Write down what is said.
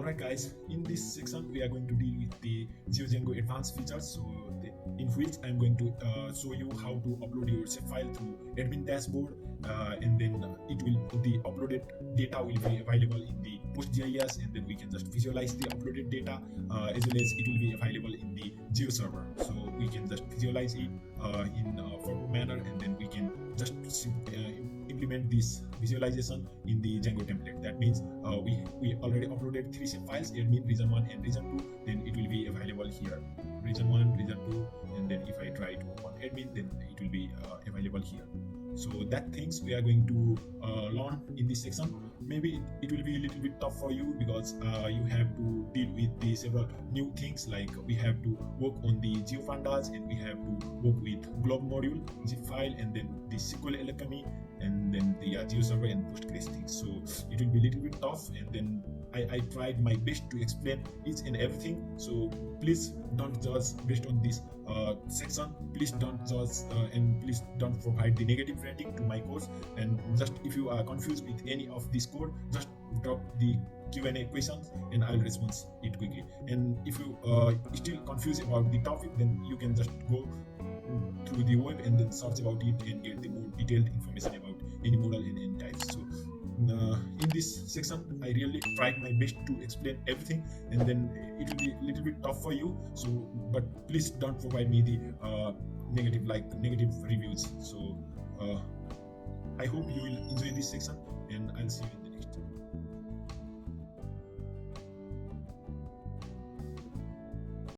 Alright guys, in this section we are going to deal with the Geodjango advanced features, in which I am going to show you how to upload your file through admin dashboard, and then the uploaded data will be available in the PostGIS, and then we can just visualize the uploaded data, as well as it will be available in the Geo server. So we can just visualize it in a proper manner, and then we can just implement this visualization in the Django template. That means we already uploaded 3 zip files, admin, region 1 and region 2, then it will be available here, region 1, region 2, and then if I try to open admin, then it will be available here. So that things we are going to learn in this section. Maybe it will be a little bit tough for you because you have to deal with the several new things, like we have to work on the geopandas, and we have to work with globe module, zip file, and then the SQL alchemy, and then the GeoServer and Postgres things. So it will be a little bit tough, and then I tried my best to explain each and everything. So please don't judge based on this section. Please don't judge and please don't provide the negative rating to my course. And just if you are confused with any of this code, just drop the Q&A questions and I'll respond it quickly. And if you still confused about the topic, then you can just go through the web and then search about it and get the more detailed information about any model and any types. So in this section I really tried my best to explain everything, and then it will be a little bit tough for you. So but please don't provide me the negative reviews. So I hope you will enjoy this section, and I'll see you